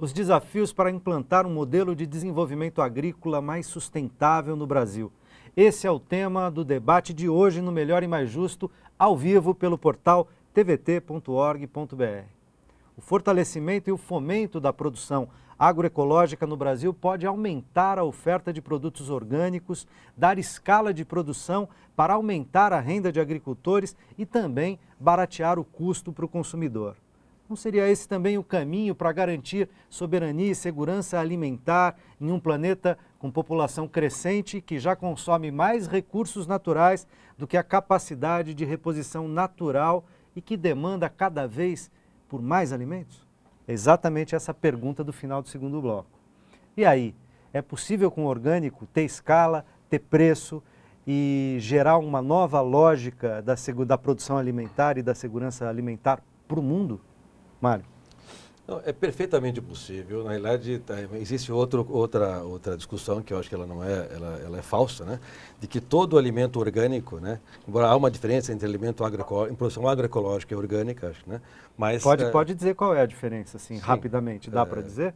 os desafios para implantar um modelo de desenvolvimento agrícola mais sustentável no Brasil. Esse é o tema do debate de hoje no Melhor e Mais Justo, ao vivo pelo portal tvt.org.br. O fortalecimento e o fomento da produção agroecológica no Brasil pode aumentar a oferta de produtos orgânicos, dar escala de produção para aumentar a renda de agricultores e também baratear o custo para o consumidor. Não seria esse também o caminho para garantir soberania e segurança alimentar em um planeta com população crescente que já consome mais recursos naturais do que a capacidade de reposição natural e que demanda cada vez por mais alimentos? É exatamente essa pergunta do final do segundo bloco. E aí, é possível com o orgânico ter escala, ter preço e gerar uma nova lógica da produção alimentar e da segurança alimentar para o mundo? Mário? Não, é perfeitamente possível. Na realidade, existe outra discussão que eu acho que ela não é, ela é falsa, né? De que todo alimento orgânico, né? Embora há uma diferença entre alimento agroecológico, em produção agroecológica e orgânica, acho, né? Mas pode dizer qual é a diferença, assim, sim, rapidamente, dá para dizer?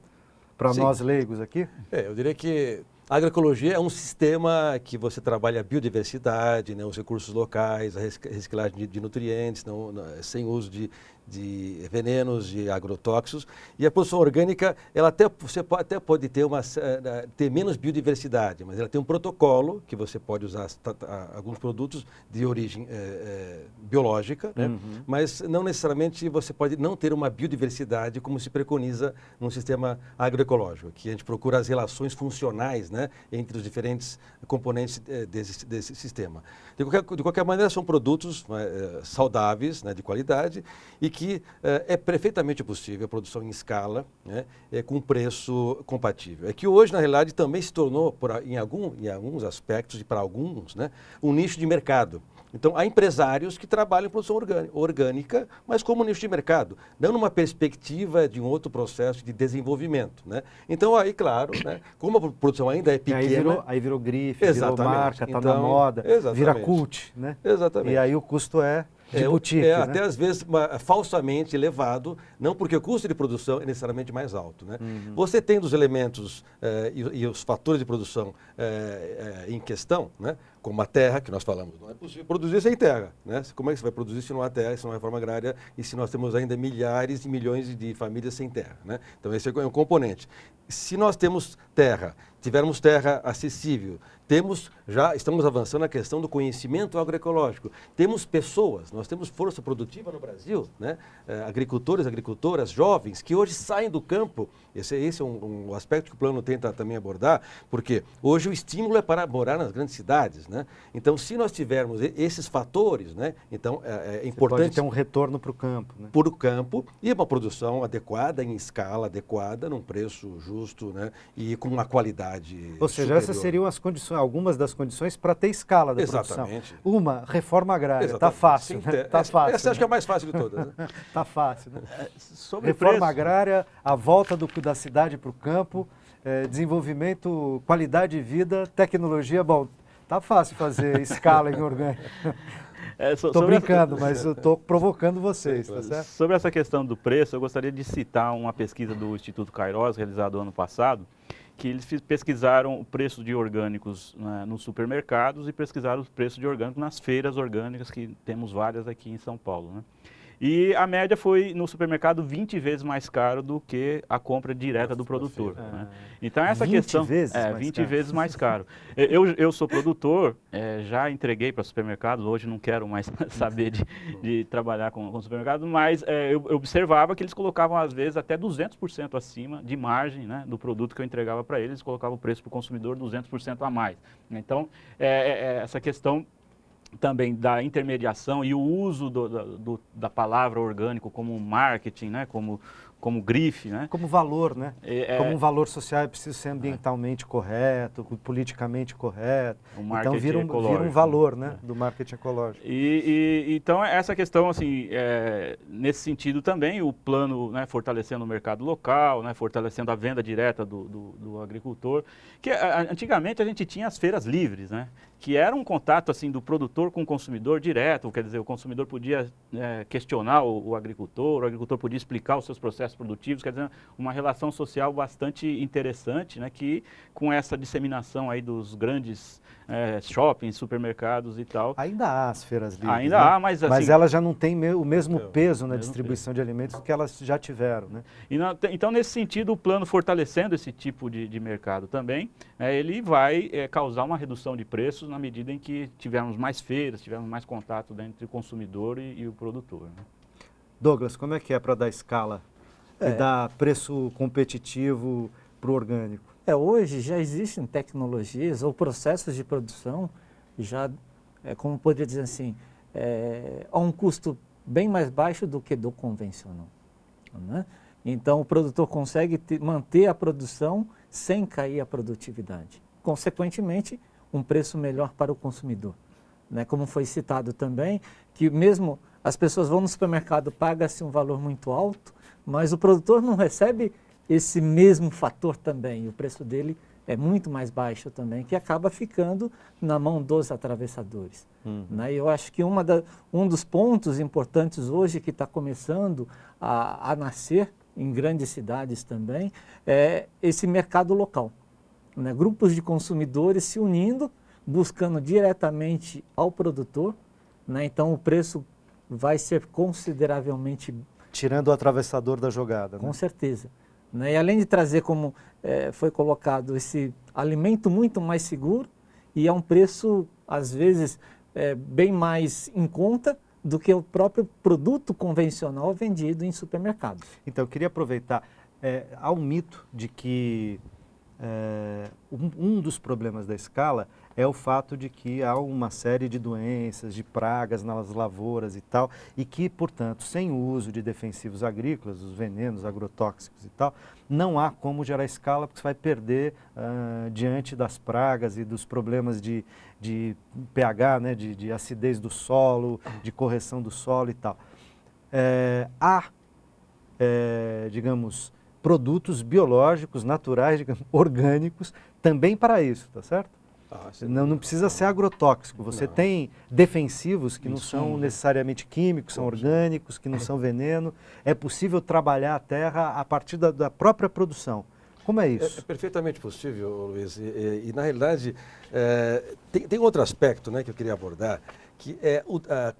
Para nós leigos aqui? Eu diria que a agroecologia é um sistema que você trabalha a biodiversidade, né, os recursos locais, a reciclagem de nutrientes, sem uso de venenos, de agrotóxicos. E a produção orgânica, você até pode ter menos biodiversidade, mas ela tem um protocolo que você pode usar alguns produtos de origem biológica, né? Mas não necessariamente você pode não ter uma biodiversidade como se preconiza num sistema agroecológico, que a gente procura as relações funcionais, né, entre os diferentes componentes desse sistema. De qualquer maneira, são produtos saudáveis, né, de qualidade, e que é perfeitamente possível a produção em escala, né, com preço compatível. É que hoje, na realidade, também se tornou, em alguns aspectos e para alguns, né, um nicho de mercado. Então, há empresários que trabalham em produção orgânica, mas como nicho de mercado, não numa perspectiva de um outro processo de desenvolvimento, né? Então, aí, claro, né, como a produção ainda é pequena... Aí virou grife, virou marca, está na moda, vira cult, né? Exatamente. E aí o custo é de boutique, né? Até às vezes falsamente elevado, não porque o custo de produção é necessariamente mais alto, né? Você tendo os elementos e os fatores de produção em questão, né? Como a terra, que nós falamos, não é possível produzir sem terra, né? Como é que você vai produzir se não há terra, se não há reforma agrária e se nós temos ainda milhares e milhões de famílias sem terra, né? Então esse é um componente. Se nós temos terra, tivermos terra acessível, estamos avançando na questão do conhecimento agroecológico. Temos pessoas, nós temos força produtiva no Brasil, né? Agricultores, agricultoras, jovens, que hoje saem do campo. Esse é um aspecto que o plano tenta também abordar, porque hoje o estímulo é para morar nas grandes cidades, né? Então, se nós tivermos esses fatores, né? Então, é importante... Pode ter um retorno para o campo, né? Para o campo e uma produção adequada, em escala adequada, num preço justo, né? E com uma qualidade Ou seja, essas seriam as condições, algumas das condições para ter escala da Exatamente. produção. Uma, reforma agrária. Está fácil, sim, né? Tá fácil. Essa acho que é a mais fácil de todas, né? Está fácil, né? Sobre reforma agrária, a volta da cidade para o campo, desenvolvimento, qualidade de vida, tecnologia. Bom, está fácil fazer escala em orgânico. Estou brincando, mas eu estou provocando vocês, tá certo? Sobre essa questão do preço, eu gostaria de citar uma pesquisa do Instituto Kairos, realizada ano passado, que eles pesquisaram o preço de orgânicos, né, nos supermercados e pesquisaram o preço de orgânicos nas feiras orgânicas, que temos várias aqui em São Paulo, né? E a média foi, no supermercado, 20 vezes mais caro do que a compra direta do produtor. Né? Então, essa 20 questão... vezes mais 20 caro. vezes mais caro. Eu sou produtor, já entreguei para supermercados, hoje não quero mais saber de trabalhar com supermercados, mas eu observava que eles colocavam, às vezes, até 200% acima de margem, né, do produto que eu entregava para eles, colocavam o preço para o consumidor 200% a mais. Então, essa questão também da intermediação e o uso da palavra orgânico como marketing, né, como grife, né? Como valor, né? Como um valor social é preciso ser ambientalmente correto, politicamente correto. Então vira um valor, né, do marketing ecológico. Então essa questão, assim, nesse sentido também, o plano, né, fortalecendo o mercado local, né, fortalecendo a venda direta do agricultor, que antigamente a gente tinha as feiras livres, né? Que era um contato assim do produtor produtor com o consumidor direto, quer dizer, o consumidor podia questionar o agricultor podia explicar os seus processos produtivos, quer dizer, uma relação social bastante interessante, né, que com essa disseminação aí dos grandes shoppings, supermercados e tal. Ainda há as feiras livres, Ainda né? há, mas assim... elas já não têm o mesmo peso na mesmo distribuição de alimentos que elas já tiveram, né? Então, nesse sentido, o plano fortalecendo esse tipo de mercado também, ele vai causar uma redução de preços na medida em que tivermos mais feiras, tivermos mais contato entre o consumidor e o produtor, né? Douglas, como é que é para dar escala e dar preço competitivo para o orgânico? Hoje já existem tecnologias ou processos de produção, já, como poderia dizer assim, a um custo bem mais baixo do que do convencional, né? Então o produtor consegue manter a produção sem cair a produtividade. Consequentemente, um preço melhor para o consumidor, né? Como foi citado também, que mesmo as pessoas vão no supermercado, paga-se um valor muito alto, mas o produtor não recebe esse mesmo fator também, o preço dele é muito mais baixo também, que acaba ficando na mão dos atravessadores, né? E eu acho que um dos pontos importantes hoje que está começando a nascer em grandes cidades também é esse mercado local, né? Grupos de consumidores se unindo, buscando diretamente ao produtor, né? Então o preço vai ser consideravelmente... Tirando o atravessador da jogada, Com né? certeza. E além de trazer, como foi colocado, esse alimento muito mais seguro e a um preço, às vezes, bem mais em conta do que o próprio produto convencional vendido em supermercados. Então, eu queria aproveitar, há um mito de que um dos problemas da escala é o fato de que há uma série de doenças, de pragas nas lavouras e tal, e que, portanto, sem o uso de defensivos agrícolas, os venenos agrotóxicos e tal, não há como gerar escala, porque você vai perder diante das pragas e dos problemas de pH, né, de acidez do solo, de correção do solo e tal. Há, digamos, produtos biológicos, naturais, digamos, orgânicos, também para isso, tá certo? Não precisa ser agrotóxico. Você tem defensivos que não são necessariamente químicos, são orgânicos, que não são veneno. É possível trabalhar a terra a partir da própria produção. Como é isso? É perfeitamente possível, Luiz. E na realidade, tem outro aspecto, né, que eu queria abordar, que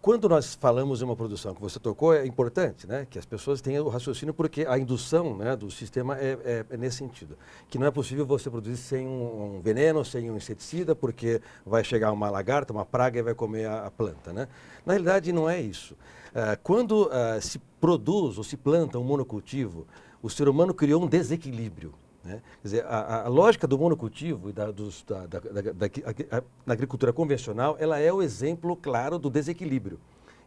quando nós falamos de uma produção que você tocou, é importante, né, que as pessoas tenham o raciocínio, porque a indução, né, do sistema é nesse sentido, que não é possível você produzir sem um veneno, sem um inseticida, porque vai chegar uma lagarta, uma praga e vai comer a planta, né? Na realidade, não é isso. Quando se produz ou se planta um monocultivo, o ser humano criou um desequilíbrio, né? Quer dizer, a lógica do monocultivo e na agricultura convencional, ela é o exemplo claro do desequilíbrio.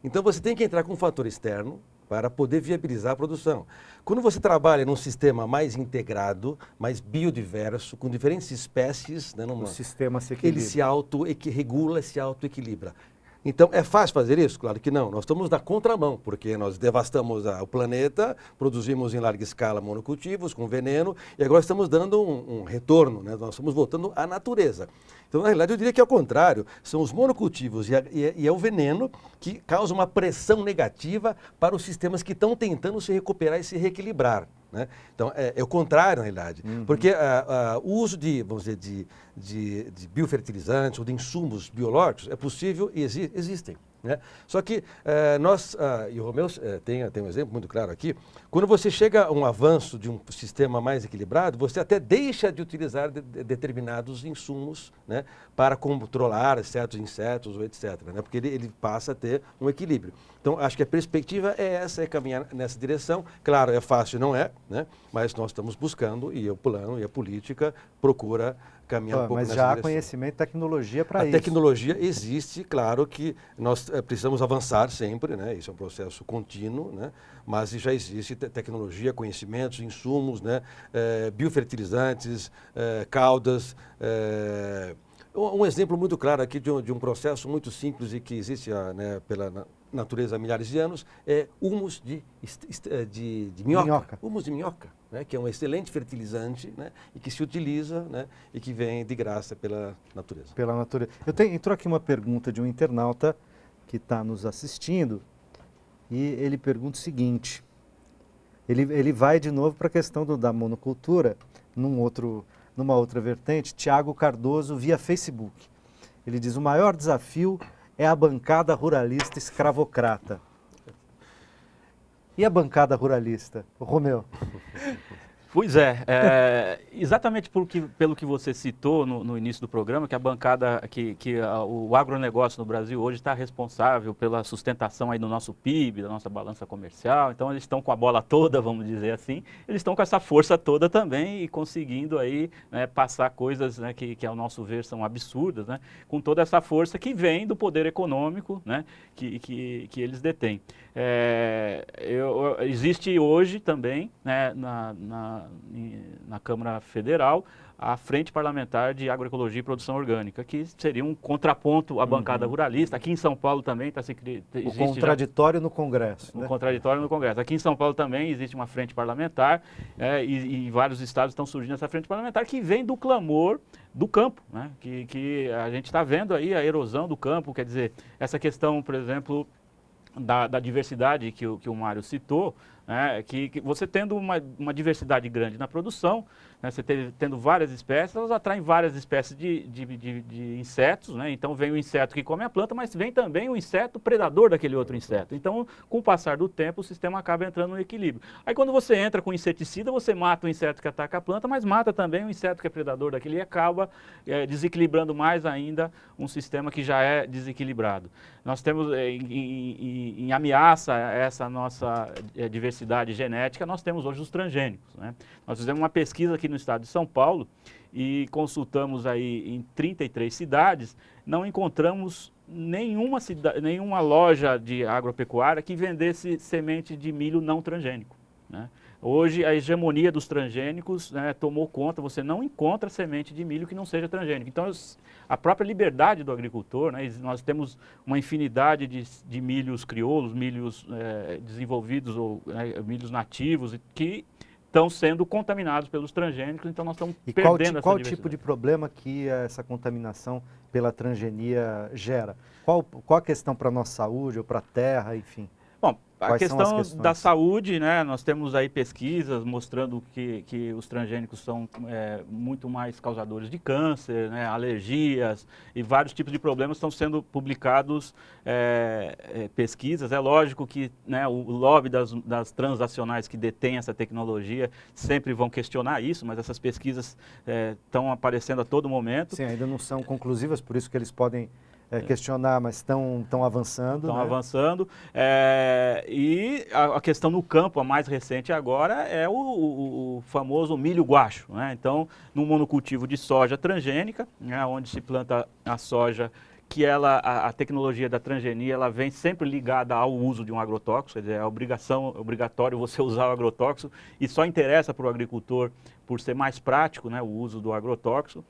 Então você tem que entrar com um fator externo para poder viabilizar a produção. Quando você trabalha num sistema mais integrado, mais biodiverso, com diferentes espécies, né, O sistema se equilibra. ele se auto-regula, se auto-equilibra. Então, é fácil fazer isso? Claro que não. Nós estamos na contramão, porque nós devastamos o planeta, produzimos em larga escala monocultivos com veneno, e agora estamos dando um retorno, né? Nós estamos voltando à natureza. Então, na realidade, eu diria que é o contrário. São os monocultivos e é o veneno que causa uma pressão negativa para os sistemas que estão tentando se recuperar e se reequilibrar, né? Então, é o contrário, na realidade. Porque o uso vamos dizer, de biofertilizantes ou de insumos biológicos é possível e existem, né? Só que e o Romeu tem um exemplo muito claro aqui, quando você chega a um avanço de um sistema mais equilibrado, você até deixa de utilizar determinados insumos, né, para controlar certos insetos ou etc., né, porque ele passa a ter um equilíbrio. Então, acho que a perspectiva é essa, é caminhar nessa direção. Claro, é fácil, não é, né, mas nós estamos buscando, e o plano e a política procura caminhar um pouco mas nessa já há direção. conhecimento e tecnologia para isso. A tecnologia existe, claro que nós precisamos avançar sempre, né? Isso é um processo contínuo, né? Mas já existe tecnologia, conhecimentos, insumos, né? Biofertilizantes, caudas. Um exemplo muito claro aqui de um processo muito simples e que existe, né, natureza há milhares de anos, é humus de minhoca. Minhoca. Humus de minhoca, né, que é um excelente fertilizante, né, e que se utiliza, né, e que vem de graça pela natureza. Pela natureza. Entrou aqui uma pergunta de um internauta que está nos assistindo e ele pergunta o seguinte, ele vai de novo para a questão da monocultura, numa outra vertente, Tiago Cardoso via Facebook. Ele diz, o maior desafio é a bancada ruralista escravocrata. E a bancada ruralista, Romeu? Pois é, exatamente pelo que você citou no início do programa, que a bancada, o agronegócio no Brasil hoje está responsável pela sustentação aí do nosso PIB, da nossa balança comercial, então eles estão com a bola toda, vamos dizer assim, eles estão com essa força toda também e conseguindo aí, né, passar coisas, né, que ao nosso ver são absurdas, né, com toda essa força que vem do poder econômico, né, que eles detêm. Existe hoje também, né, na Câmara Federal, a Frente Parlamentar de Agroecologia e Produção Orgânica, que seria um contraponto à bancada ruralista. Aqui em São Paulo também está se o contraditório no Congresso. O contraditório no Congresso. Aqui em São Paulo também existe uma frente parlamentar, e em vários estados estão surgindo essa frente parlamentar que vem do clamor do campo, né? Que a gente está vendo aí a erosão do campo, quer dizer, essa questão, por exemplo, da diversidade que o Mário citou, né, que você tendo uma diversidade grande na produção, né, você tendo várias espécies, elas atraem várias espécies de insetos, né, então vem o inseto que come a planta, mas vem também o inseto predador daquele outro inseto. Então, com o passar do tempo, o sistema acaba entrando no equilíbrio. Aí quando você entra com inseticida, você mata o inseto que ataca a planta, mas mata também o inseto que é predador daquele e acaba desequilibrando mais ainda um sistema que já é desequilibrado. Nós temos em ameaça essa nossa diversidade genética, nós temos hoje os transgênicos, né? Nós fizemos uma pesquisa aqui no estado de São Paulo e consultamos aí em 33 cidades, não encontramos nenhuma loja de agropecuária que vendesse semente de milho não transgênico, né? Hoje a hegemonia dos transgênicos, né, tomou conta, você não encontra semente de milho que não seja transgênico. Então a própria liberdade do agricultor, né, nós temos uma infinidade de milhos crioulos, milhos desenvolvidos ou milhos nativos que estão sendo contaminados pelos transgênicos, então nós estamos perdendo essa qual diversidade. tipo de problema que essa contaminação pela transgenia gera? Qual a questão para a nossa saúde ou para a terra, enfim? Bom, a Quais são as questão questões? da saúde, né, nós temos aí pesquisas mostrando que os transgênicos são muito mais causadores de câncer, né, alergias e vários tipos de problemas estão sendo publicados pesquisas. É lógico que, né, o lobby das transacionais que detêm essa tecnologia sempre vão questionar isso, mas essas pesquisas estão aparecendo a todo momento. Sim, ainda não são conclusivas, por isso que eles podem questionar, mas estão avançando. Estão né? avançando. E a questão no campo, a mais recente agora, é o famoso milho guacho, né? Então, no monocultivo de soja transgênica, né, onde se planta a soja, que a tecnologia da transgenia, ela vem sempre ligada ao uso de um agrotóxico, quer dizer, é obrigatório você usar o agrotóxico e só interessa para o agricultor por ser mais prático, né, o uso do agrotóxico.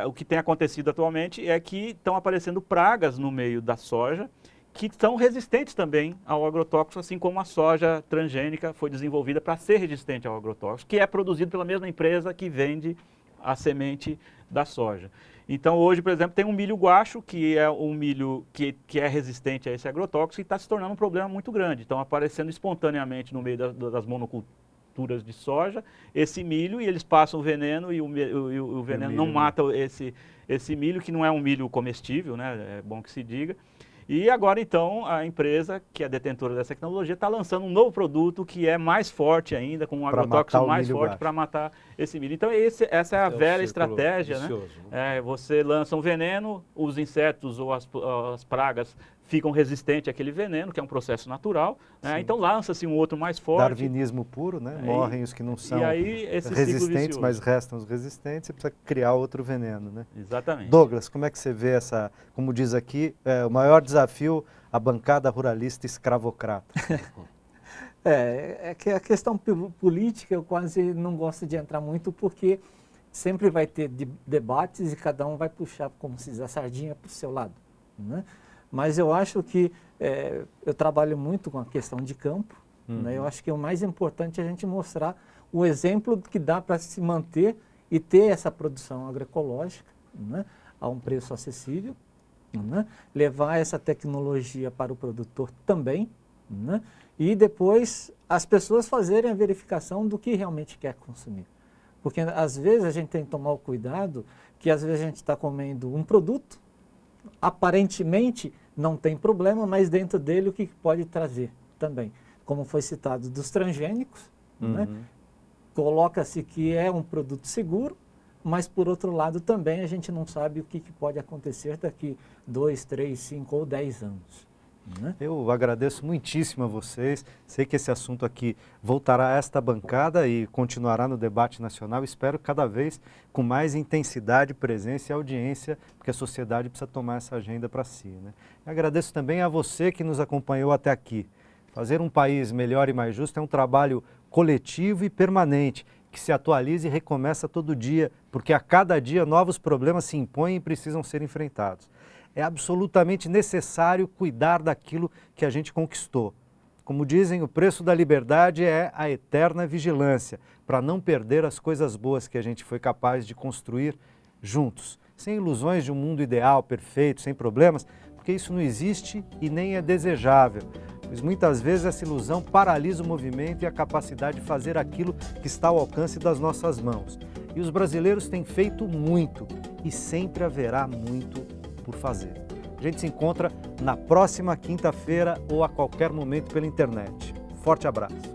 O que tem acontecido atualmente é que estão aparecendo pragas no meio da soja que são resistentes também ao agrotóxico, assim como a soja transgênica foi desenvolvida para ser resistente ao agrotóxico, que é produzido pela mesma empresa que vende a semente da soja. Então hoje, por exemplo, tem um milho guacho, que é um milho que é resistente a esse agrotóxico e está se tornando um problema muito grande. Então aparecendo espontaneamente no meio das monoculturas de soja, esse milho, e eles passam o veneno e o veneno não mata esse milho, que não é um milho comestível, né? É bom que se diga. E agora, então, a empresa, que é detentora dessa tecnologia, está lançando um novo produto que é mais forte ainda, com um agrotóxico mais forte para matar esse milho. Então, essa é a velha estratégia, vicioso, né? Você lança um veneno, os insetos ou as pragas ficam resistentes àquele veneno, que é um processo natural, né? Então lança-se um outro mais forte. Darwinismo puro, né? Morrem os que não são resistentes, mas restam os resistentes, você precisa criar outro veneno, né? Exatamente. Douglas, como é que você vê essa, como diz aqui, o maior desafio, a bancada ruralista escravocrata? É que a questão política eu quase não gosto de entrar muito, porque sempre vai ter debates e cada um vai puxar, como se diz, a sardinha para o seu lado, né? Mas eu acho que eu trabalho muito com a questão de campo, né? Eu acho que o mais importante é a gente mostrar o exemplo que dá para se manter e ter essa produção agroecológica, né? A um preço acessível, né? Levar essa tecnologia para o produtor também, né? E depois as pessoas fazerem a verificação do que realmente quer consumir. Porque às vezes a gente tem que tomar o cuidado que às vezes a gente está comendo um produto, aparentemente não tem problema, mas dentro dele o que pode trazer também. Como foi citado, dos transgênicos, né? Coloca-se que é um produto seguro, mas por outro lado também a gente não sabe o que pode acontecer daqui 2, 3, 5 ou 10 anos. Né? Eu agradeço muitíssimo a vocês. Sei que esse assunto aqui voltará a esta bancada e continuará no debate nacional. Espero cada vez com mais intensidade, presença e audiência, porque a sociedade precisa tomar essa agenda para si. Né? Agradeço também a você que nos acompanhou até aqui. Fazer um país melhor e mais justo é um trabalho coletivo e permanente, que se atualiza e recomeça todo dia, porque a cada dia novos problemas se impõem e precisam ser enfrentados. É absolutamente necessário cuidar daquilo que a gente conquistou. Como dizem, o preço da liberdade é a eterna vigilância, para não perder as coisas boas que a gente foi capaz de construir juntos, sem ilusões de um mundo ideal, perfeito, sem problemas, porque isso não existe e nem é desejável, pois muitas vezes essa ilusão paralisa o movimento e a capacidade de fazer aquilo que está ao alcance das nossas mãos. E os brasileiros têm feito muito e sempre haverá muito por fazer. A gente se encontra na próxima quinta-feira ou a qualquer momento pela internet. Forte abraço!